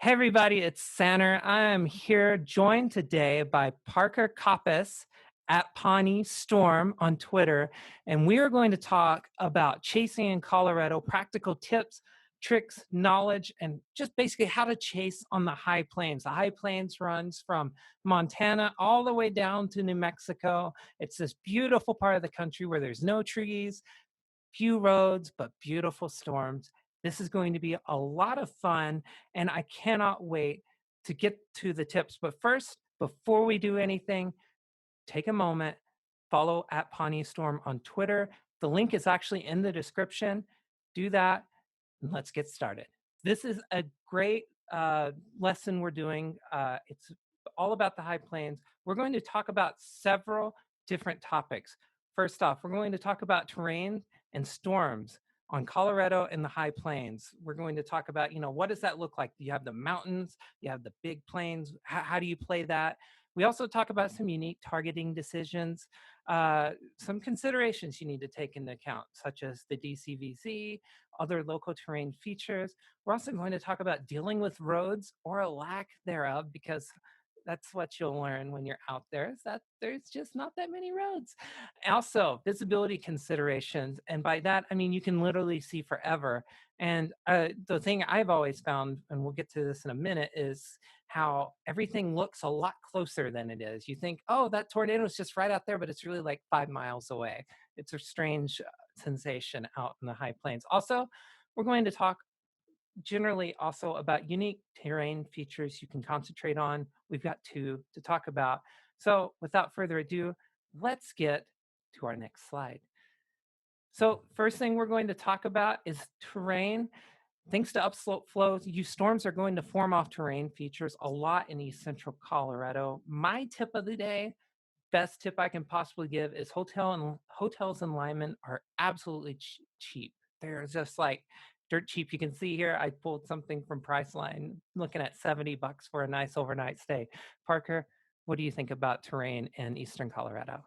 Hey everybody, it's Sander. I am here joined today by Parker Kopis at Pawnee Storm on Twitter, and we are going to talk about chasing in Colorado, practical tips, tricks, knowledge, and just basically how to chase on the high plains. The high plains runs from Montana all the way down to New Mexico. It's this beautiful part of the country where there's no trees, few roads, but beautiful storms. This is going to be a lot of fun, and I cannot wait to get to the tips. But first, before we do anything, take a moment, follow at Pawnee Storm on Twitter. The link is actually in the description. Do that, and let's get started. This is a great lesson we're doing. It's all about the high plains. We're going to talk about several different topics. First off, we're going to talk about terrain and storms on Colorado and the high plains. We're going to talk about, what does that look like? You have the mountains, you have the big plains. How do you play that? We also talk about some unique targeting decisions, some considerations you need to take into account, such as the DCVZ, other local terrain features. We're also going to talk about dealing with roads or a lack thereof, because that's what you'll learn when you're out there, is that there's just not that many roads. Also, visibility considerations. And by that, I mean, you can literally see forever. And the thing I've always found, and we'll get to this in a minute, is how everything looks a lot closer than it is. You think, oh, that tornado is just right out there, but it's really like 5 miles away. It's a strange sensation out in the high plains. Also, we're going to talk generally also about unique terrain features you can concentrate on. We've got two to talk about. So without further ado, let's get to our next slide. So first thing we're going to talk about is terrain. Thanks to upslope flows, storms are going to form off terrain features a lot in east central Colorado. My tip of the day, best tip I can possibly give, is hotels in Lyman are absolutely cheap. They're just like dirt cheap. You can see here, I pulled something from Priceline, looking at $70 for a nice overnight stay. Parker, what do you think about terrain in eastern Colorado?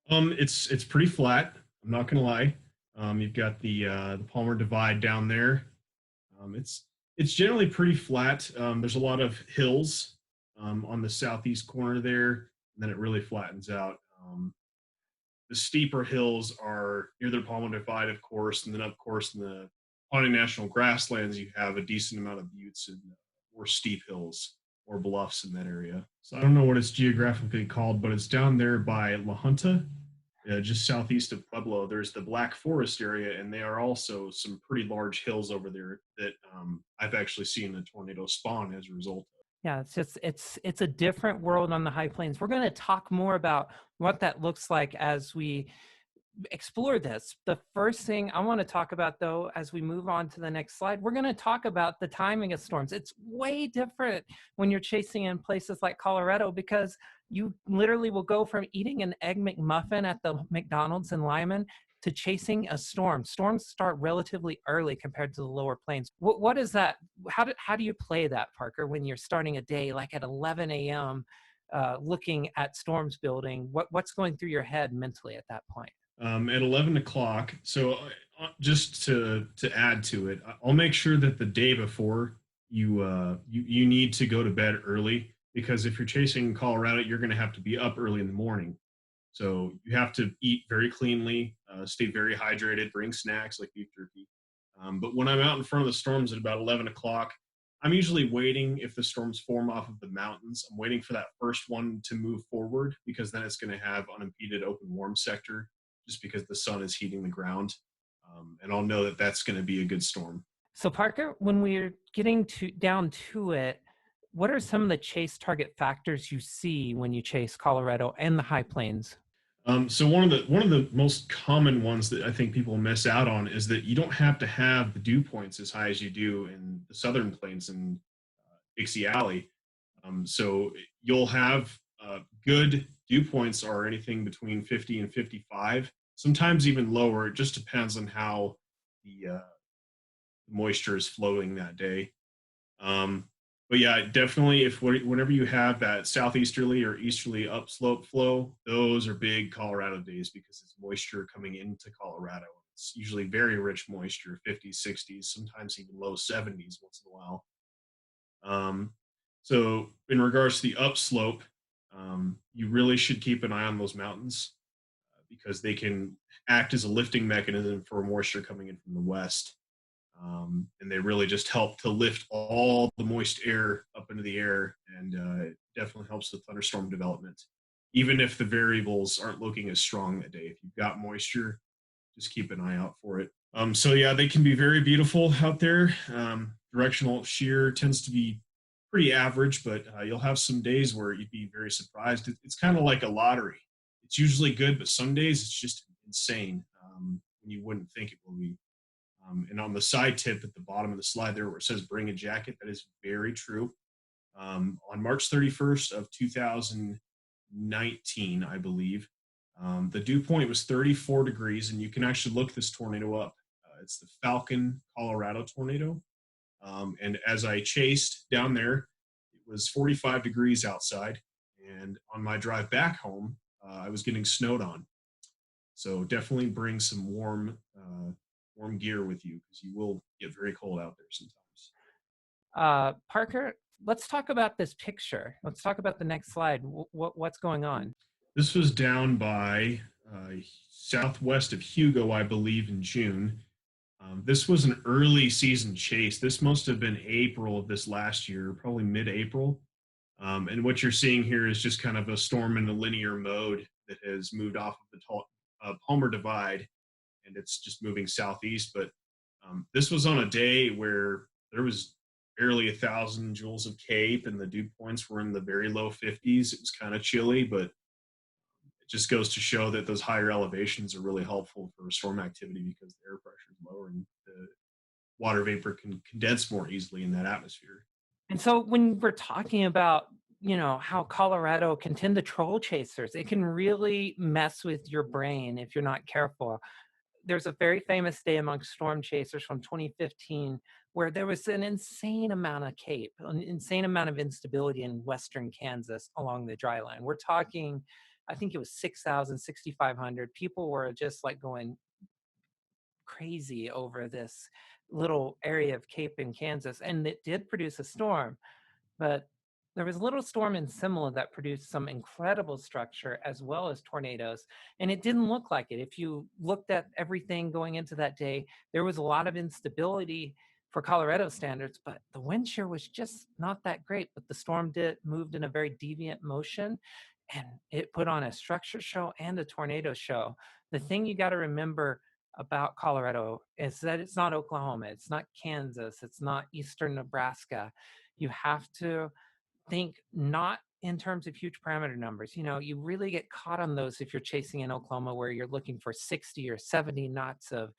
It's pretty flat. I'm not gonna lie. You've got the Palmer Divide down there. It's generally pretty flat. There's a lot of hills on the southeast corner there, and then it really flattens out. The steeper hills are near the Palmer Divide, of course, and then of course in the Pawnee National Grasslands, you have a decent amount of buttes and more steep hills or bluffs in that area. So I don't know what it's geographically called, but it's down there by La Junta, just southeast of Pueblo. There's the Black Forest area, and there are also some pretty large hills over there that I've actually seen a tornado spawn as a result. Yeah, it's a different world on the high plains. We're going to talk more about what that looks like as we explore this. The first thing I want to talk about, though, as we move on to the next slide, we're going to talk about the timing of storms. It's way different when you're chasing in places like Colorado, because you literally will go from eating an egg McMuffin at the McDonald's in Lyman to chasing a storm. Storms start relatively early compared to the lower plains. What is that? How do you play that, Parker, when you're starting a day like at 11 a.m. Looking at storms building? What's going through your head mentally at that point? At 11 o'clock. So just to add to it, I'll make sure that the day before you need to go to bed early, because if you're chasing Colorado, you're going to have to be up early in the morning. So you have to eat very cleanly, stay very hydrated, bring snacks like beef jerky. But when I'm out in front of the storms at about 11 o'clock, I'm usually waiting. If the storms form off of the mountains, I'm waiting for that first one to move forward, because then it's going to have unimpeded open warm sector, just because the sun is heating the ground. And I'll know that that's going to be a good storm. So Parker, when we're getting down to it, what are some of the chase target factors you see when you chase Colorado and the high plains? So one of the most common ones that I think people miss out on is that you don't have to have the dew points as high as you do in the southern plains and Dixie Alley. So you'll have good dew points are anything between 50 and 55, sometimes even lower. It just depends on how the moisture is flowing that day. Um, but yeah, definitely, if whenever you have that southeasterly or easterly upslope flow, those are big Colorado days, because it's moisture coming into Colorado. It's usually very rich moisture, 50s, 60s, sometimes even low 70s once in a while. Um, so in regards to the upslope, you really should keep an eye on those mountains because they can act as a lifting mechanism for moisture coming in from the west. And they really just help to lift all the moist air up into the air, and it definitely helps with thunderstorm development. Even if the variables aren't looking as strong that day, if you've got moisture, just keep an eye out for it. So yeah, they can be very beautiful out there. Directional shear tends to be pretty average, but you'll have some days where you'd be very surprised. It's kind of like a lottery. It's usually good, but some days it's just insane when you wouldn't think it will be. And on the side tip at the bottom of the slide there where it says bring a jacket, that is very true. On March 31st of 2019, I believe, the dew point was 34 degrees, and you can actually look this tornado up. It's the Falcon, Colorado tornado. And as I chased down there, it was 45 degrees outside. And on my drive back home, I was getting snowed on. So definitely bring some warm gear with you because you will get very cold out there sometimes. Parker, let's talk about this picture. Let's talk about the next slide. What's going on? This was down by southwest of Hugo, I believe, in June. This was an early season chase. This must have been April of this last year, probably mid-April. And what you're seeing here is just kind of a storm in a linear mode that has moved off of the Palmer Divide, and it's just moving southeast. But this was on a day where there was barely 1,000 joules of CAPE, and the dew points were in the very low 50s. It was kind of chilly, but it just goes to show that those higher elevations are really helpful for storm activity because the air pressure is lower and the water vapor can condense more easily in that atmosphere. And so when we're talking about, how Colorado can tend to troll chasers, it can really mess with your brain if you're not careful. There's a very famous day among storm chasers from 2015 where there was an insane amount of CAPE, an insane amount of instability in western Kansas along the dry line. We're talking, I think it was 6,000, 6,500. People were just like going crazy over this little area of CAPE in Kansas, and it did produce a storm. But there was a little storm in Simla that produced some incredible structure as well as tornadoes. And it didn't look like it. If you looked at everything going into that day, there was a lot of instability for Colorado standards, but the wind shear was just not that great. But the storm moved in a very deviant motion, and it put on a structure show and a tornado show. The thing you got to remember about Colorado is that it's not Oklahoma, it's not Kansas, it's not eastern Nebraska. You have to think not in terms of huge parameter numbers. You really get caught on those if you're chasing in Oklahoma where you're looking for 60 or 70 knots of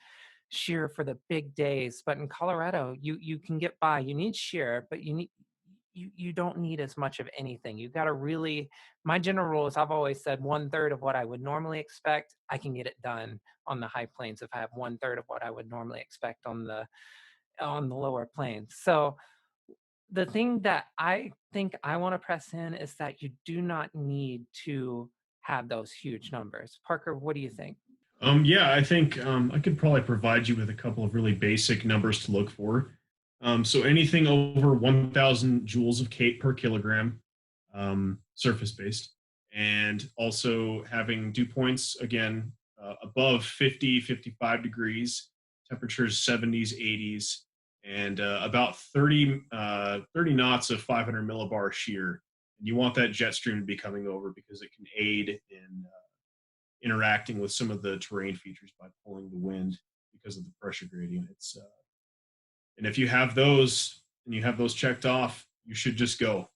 shear for the big days. But in Colorado, you can get by. You need shear, but you don't need as much of anything. You got to really, my general rule is I've always said 1/3 of what I would normally expect, I can get it done on the high plains if I have 1/3 of what I would normally expect on the lower plains. So the thing that I think I want to press in is that you do not need to have those huge numbers. Parker, what do you think? Yeah, I think I could probably provide you with a couple of really basic numbers to look for. So anything over 1,000 joules of CAPE per kilogram, surface based, and also having dew points again above 50, 55 degrees, temperatures 70s, 80s, and about 30 knots of 500 millibar shear. And you want that jet stream to be coming over because it can aid in interacting with some of the terrain features by pulling the wind because of the pressure gradient. And if you have those and you have those checked off, you should just go.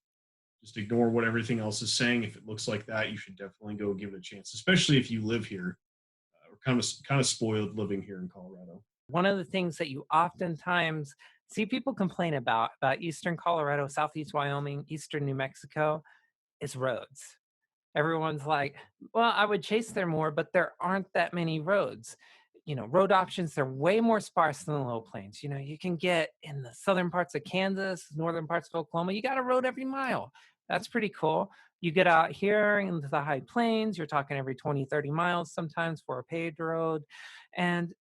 Just ignore what everything else is saying. If it looks like that, you should definitely go give it a chance, especially if you live here. We're kind of spoiled living here in Colorado. One of the things that you oftentimes see people complain about eastern Colorado, southeast Wyoming, eastern New Mexico, is roads. Everyone's like, well, I would chase there more, but there aren't that many roads. Road options, they're way more sparse than the low plains. You can get in the southern parts of Kansas, northern parts of Oklahoma, you got a road every mile. That's pretty cool. You get out here into the high plains, you're talking every 20, 30 miles sometimes for a paved road. And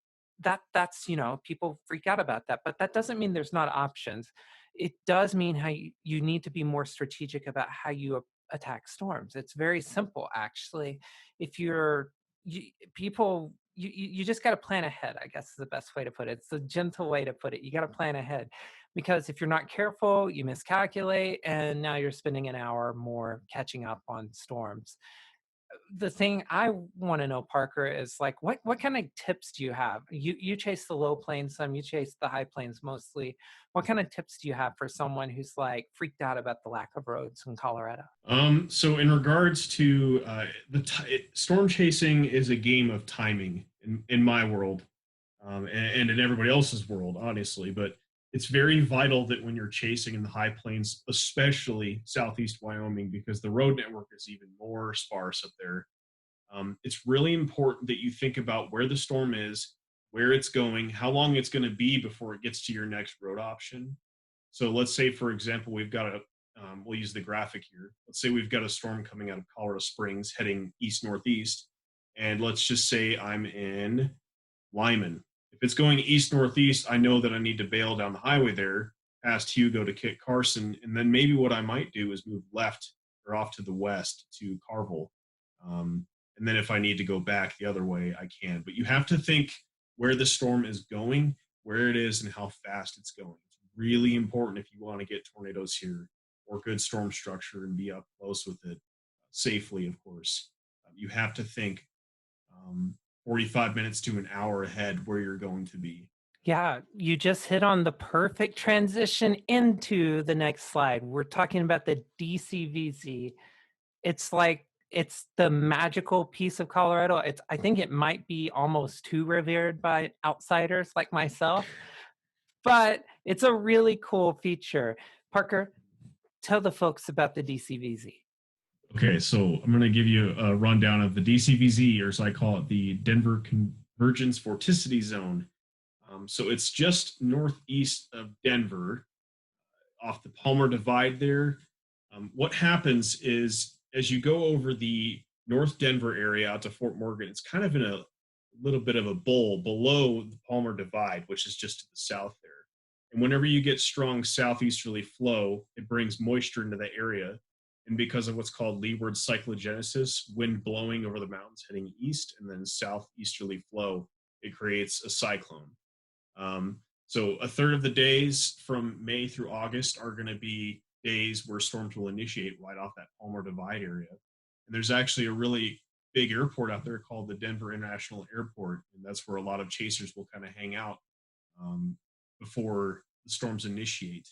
that's, people freak out about that, but that doesn't mean there's not options. it does mean how you need to be more strategic about how you attack storms. It's very simple, actually. If you're you, people, you just got to plan ahead, I guess is the best way to put it. It's a gentle way to put it. You got to plan ahead because if you're not careful, you miscalculate, and now you're spending an hour more catching up on storms. The thing I want to know, Parker, is like what kind of tips do you have? You chase the low plains some, you chase the high plains mostly. What kind of tips do you have for someone who's like freaked out about the lack of roads in Colorado? So in regards to storm chasing is a game of timing in my world, and in everybody else's world, honestly. But it's very vital that when you're chasing in the high plains, especially southeast Wyoming, because the road network is even more sparse up there. It's really important that you think about where the storm is, where it's going, how long it's going to be before it gets to your next road option. So let's say, for example, we'll use the graphic here. Let's say we've got a storm coming out of Colorado Springs heading east northeast. And let's just say I'm in Lyman. If it's going east northeast, I know that I need to bail down the highway there past Hugo to Kit Carson. And then maybe what I might do is move left or off to the west to Carville. And then if I need to go back the other way, I can. But you have to think where the storm is going, where it is, and how fast it's going. It's really important if you want to get tornadoes here or good storm structure and be up close with it safely, of course. You have to think 45 minutes to an hour ahead where you're going to be. Yeah, you just hit on the perfect transition into the next slide. We're talking about the DCVZ. It's like it's the magical piece of Colorado. I think it might be almost too revered by outsiders like myself, but it's a really cool feature. Parker, tell the folks about the DCVZ. Okay, so I'm going to give you a rundown of the DCVZ, or as I call it, the Denver Convergence Vorticity Zone. So it's just northeast of Denver, off the Palmer Divide there. What happens is as you go over the North Denver area out to Fort Morgan, it's kind of in a little bit of a bowl below the Palmer Divide, which is just to the south there. And whenever you get strong southeasterly flow, it brings moisture into the area. And because of what's called leeward cyclogenesis, wind blowing over the mountains heading east, and then southeasterly flow, it creates a cyclone. So a third of the days from May through August are going to be days where storms will initiate right off that Palmer Divide area. And there's actually a really big airport out there called the Denver International Airport. And that's where a lot of chasers will kind of hang out before the storms initiate.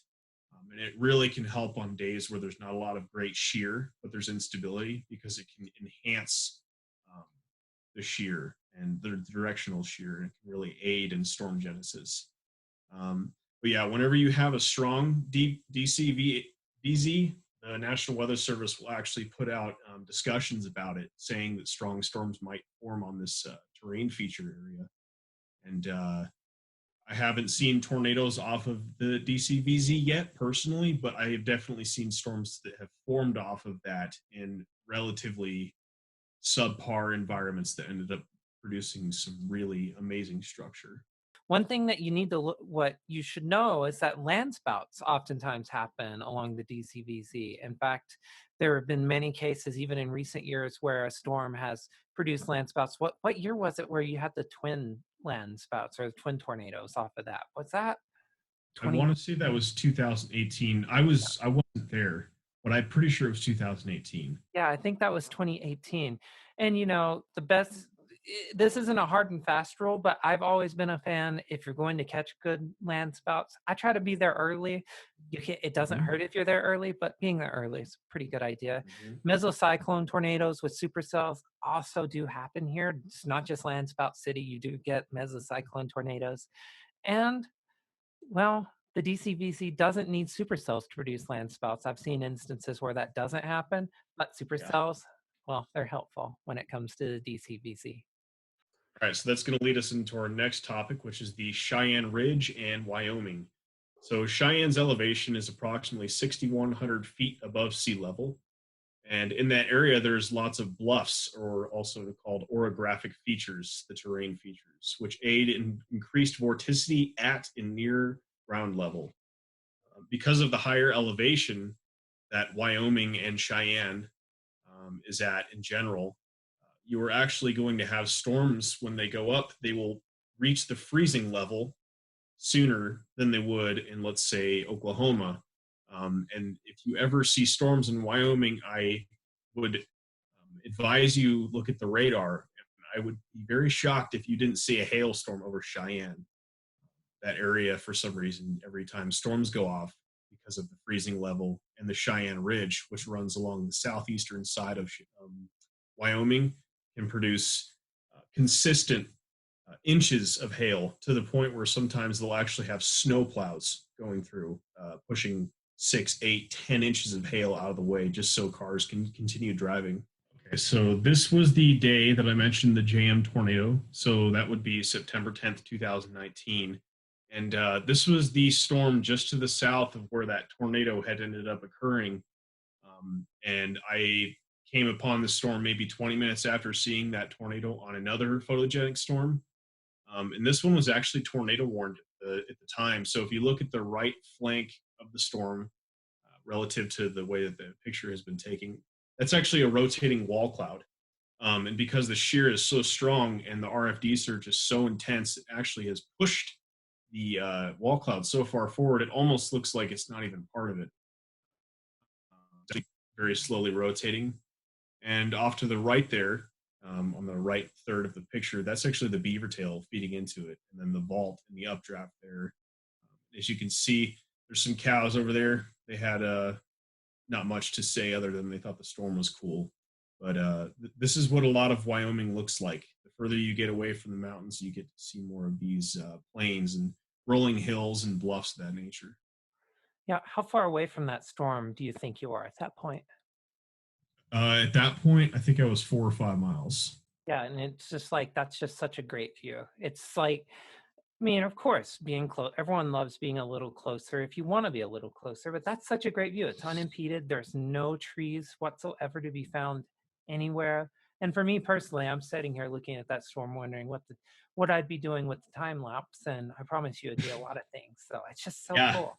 And it really can help on days where there's not a lot of great shear, but there's instability because it can enhance the shear and the directional shear, and it can really aid in storm genesis. But yeah, whenever you have a strong DCVZ, the National Weather Service will actually put out discussions about it, saying that strong storms might form on this terrain feature area. And I haven't seen tornadoes off of the DCVZ yet personally, but I have definitely seen storms that have formed off of that in relatively subpar environments that ended up producing some really amazing structure. One thing that you need to look, what you should know is that landspouts oftentimes happen along the DCVZ. In fact, there have been many cases, even in recent years, where a storm has produced landspouts. What year was it where you had the twin landspouts or the twin tornadoes off of that? Was that I 20? want to say that was 2018. I wasn't there, but I'm pretty sure it was 2018. Yeah, I think that was 2018. And the best, this isn't a hard and fast rule, but I've always been a fan. If you're going to catch good land spouts, I try to be there early. It doesn't hurt if you're there early, but being there early is a pretty good idea. Mesocyclone tornadoes with supercells also do happen here. It's not just Landspout City. You do get mesocyclone tornadoes. And well, the DCVC doesn't need supercells to produce landspouts. I've seen instances where that doesn't happen, but Yeah. supercells, well, they're helpful when it comes to the DCVC. All right, so that's going to lead us into our next topic, which is the Cheyenne Ridge and Wyoming. So Cheyenne's elevation is approximately 6,100 feet above sea level. And in that area, there's lots of bluffs, or also called orographic features, the terrain features, which aid in increased vorticity at and near ground level. because of the higher elevation that Wyoming and Cheyenne is at in general, you are actually going to have storms when they go up. They will reach the freezing level sooner than they would in, let's say, Oklahoma. And if you ever see storms in Wyoming, I would advise you look at the radar. I would be very shocked if you didn't see a hailstorm over Cheyenne. That area, for some reason, every time storms go off because of the freezing level and the Cheyenne Ridge, which runs along the southeastern side of Wyoming, can produce consistent inches of hail to the point where sometimes they'll actually have snow plows going through, pushing 6, 8, 10 inches of hail out of the way just so cars can continue driving. Okay, so this was the day that I mentioned the JM tornado. So that would be September 10th, 2019. And this was the storm just to the south of where that tornado had ended up occurring. And I came upon the storm maybe 20 minutes after seeing that tornado on another photogenic storm. And this one was actually tornado warned at the time. So if you look at the right flank of the storm relative to the way that the picture has been taken, that's actually a rotating wall cloud. And because the shear is so strong and the RFD surge is so intense, it actually has pushed the wall cloud so far forward, it almost looks like it's not even part of it. Very slowly rotating. And off to the right there, on the right third of the picture, that's actually the beaver tail feeding into it. And then the vault and the updraft there. As you can see, there's some cows over there. They had not much to say other than they thought the storm was cool. But this is what a lot of Wyoming looks like. The further you get away from the mountains, you get to see more of these plains and rolling hills and bluffs of that nature. Yeah, how far away from that storm do you think you are at that point? At that point, I think I was 4 or 5 miles. Yeah, and it's just like that's just such a great view. It's like, I mean, of course, being close, everyone loves being a little closer if you want to be a little closer, but that's such a great view. It's unimpeded. There's no trees whatsoever to be found anywhere. And for me personally, I'm sitting here looking at that storm, wondering what I'd be doing with the time lapse. And I promise you, it'd be a lot of things. So it's just so Yeah, cool.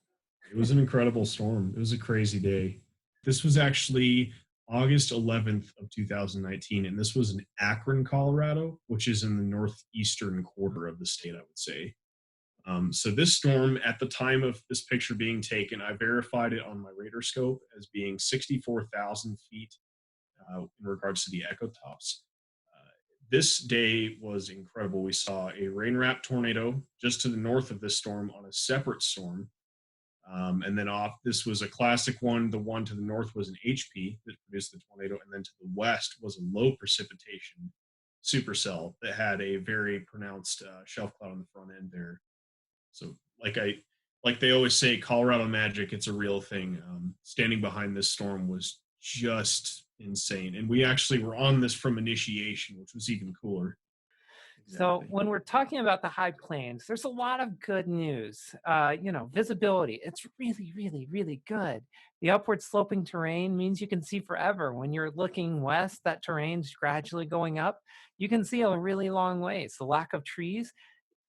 it was an incredible storm. It was a crazy day. This was actually August 11th of 2019, and this was in Akron, Colorado, which is in the northeastern quarter of the state, I would say. So this storm, at the time of this picture being taken, I verified it on my radar scope as being 64,000 feet in regards to the echotops. This day was incredible. We saw a rain-wrapped tornado just to the north of this storm on a separate storm. And then this was a classic one. The one to the north was an HP that produced the tornado. And then to the west was a low precipitation supercell that had a very pronounced shelf cloud on the front end there. So like they always say, Colorado magic, it's a real thing. Standing behind this storm was just insane. And we actually were on this from initiation, which was even cooler. So Exactly. when we're talking about the high plains, there's a lot of good news. Visibility, it's really, really, really good. The upward sloping terrain means you can see forever. When you're looking west, that terrain's gradually going up. You can see a really long ways. The lack of trees,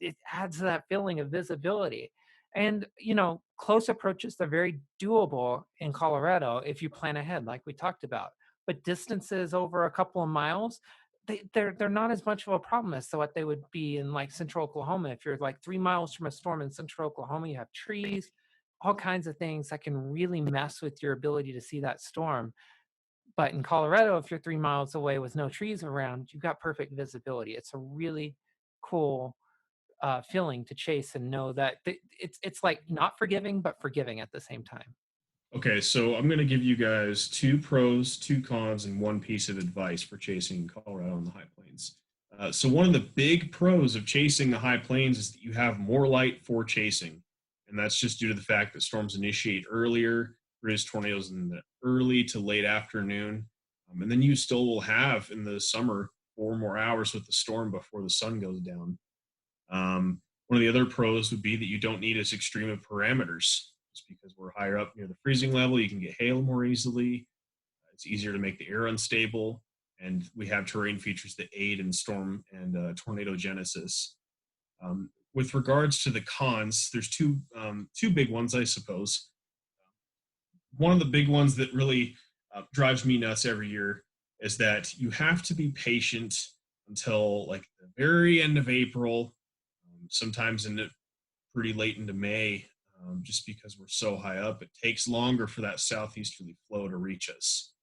it adds to that feeling of visibility. And, close approaches are very doable in Colorado if you plan ahead, like we talked about. But distances over a couple of miles, they're not as much of a problem as to what they would be in like central Oklahoma. If you're like 3 miles from a storm in central Oklahoma, you have trees, all kinds of things that can really mess with your ability to see that storm. But in Colorado, if you're 3 miles away with no trees around, you've got perfect visibility. It's a really cool feeling to chase and know that it's like not forgiving, but forgiving at the same time. Okay, so I'm going to give you guys two pros, two cons, and one piece of advice for chasing Colorado in the high plains. So one of the big pros of chasing the high plains is that you have more light for chasing, and that's just due to the fact that storms initiate earlier, produce tornadoes in the early to late afternoon, and then you still will have in the summer 4 more hours with the storm before the sun goes down. One of the other pros would be that you don't need as extreme of parameters. Just because we're higher up near the freezing level, you can get hail more easily. It's easier to make the air unstable, and we have terrain features that aid in storm and tornado genesis. With regards to the cons, there's two big ones, I suppose. one of the big ones that really drives me nuts every year is that you have to be patient until like the very end of April, sometimes in the pretty late into May, just because we're so high up. It takes longer for that southeasterly flow to reach us.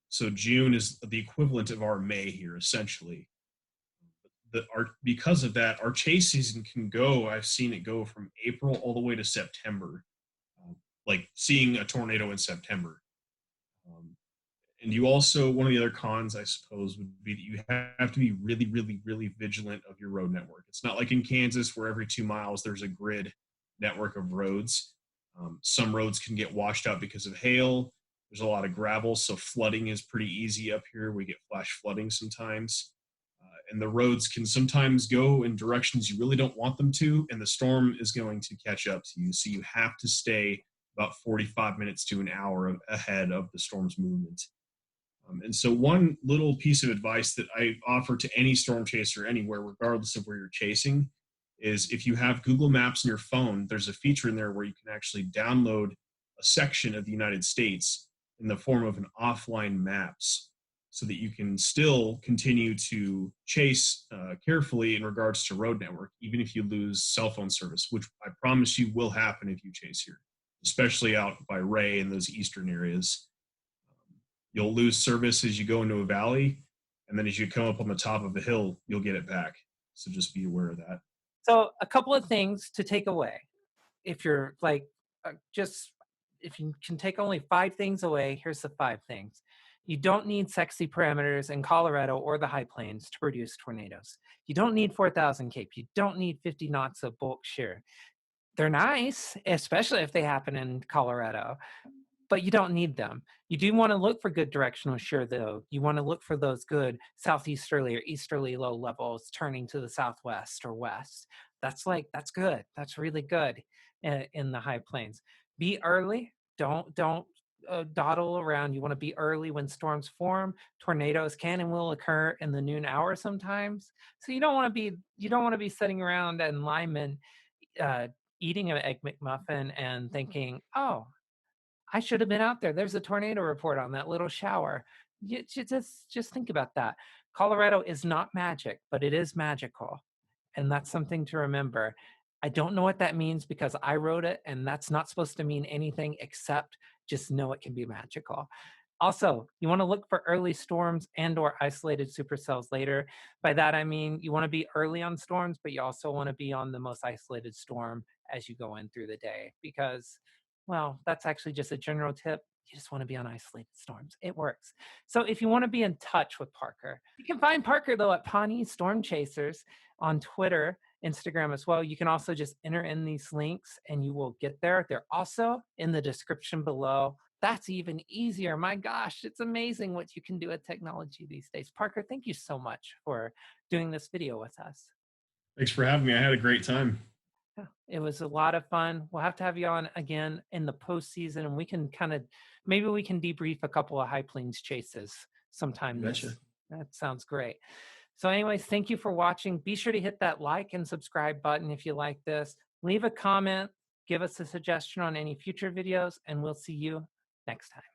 So June is the equivalent of our May here, essentially. Because of that, our chase season can go. I've seen it go from April all the way to September, like seeing a tornado in September. Um, and you also, one of the other cons, I suppose, would be that you have to be really, really, really vigilant of your road network. It's not like in Kansas where every 2 miles there's a grid network of roads. Some roads can get washed out because of hail. There's a lot of gravel, so flooding is pretty easy up here. We get flash flooding sometimes. And the roads can sometimes go in directions you really don't want them to, and the storm is going to catch up to you. So you have to stay about 45 minutes to an hour ahead of the storm's movement. And so one little piece of advice that I offer to any storm chaser anywhere, regardless of where you're chasing, is if you have Google Maps on your phone, there's a feature in there where you can actually download a section of the United States in the form of an offline maps so that you can still continue to chase carefully in regards to road network, even if you lose cell phone service, which I promise you will happen if you chase here, especially out by Ray and those eastern areas. You'll lose service as you go into a valley, and then as you come up on the top of a hill, you'll get it back. So just be aware of that. So a couple of things to take away. If you're like, just if you can take only 5 things away, here's the 5 things. You don't need sexy parameters in Colorado or the high plains to produce tornadoes. You don't need 4,000 cape. You don't need 50 knots of bulk shear. They're nice, especially if they happen in Colorado, but you don't need them. You do want to look for good directional shear, though. You want to look for those good southeasterly or easterly low levels turning to the southwest or west. That's good. That's really good in the high plains. Be early. Don't dawdle around. You want to be early when storms form. Tornadoes can and will occur in the noon hour sometimes. So you don't want to be sitting around in Lyman uh, eating an egg McMuffin and thinking, oh, I should have been out there. There's a tornado report on that little shower. You just think about that. Colorado is not magic, but it is magical. And that's something to remember. I don't know what that means because I wrote it, and that's not supposed to mean anything except just know it can be magical. Also, you want to look for early storms and or isolated supercells later. By that, I mean you want to be early on storms, but you also want to be on the most isolated storm as you go in through the day because, well, that's actually just a general tip. You just want to be on isolated storms. It works. So if you want to be in touch with Parker, you can find Parker, though, at Pawnee Storm Chasers on Twitter, Instagram as well. You can also just enter in these links and you will get there. They're also in the description below. That's even easier. My gosh, it's amazing what you can do with technology these days. Parker, thank you so much for doing this video with us. Thanks for having me. I had a great time. Yeah, it was a lot of fun. We'll have to have you on again in the postseason, and we can maybe we can debrief a couple of high plains chases sometime. Gotcha. That sounds great. So anyways, thank you for watching. Be sure to hit that like and subscribe button if you like this. Leave a comment, give us a suggestion on any future videos, and we'll see you next time.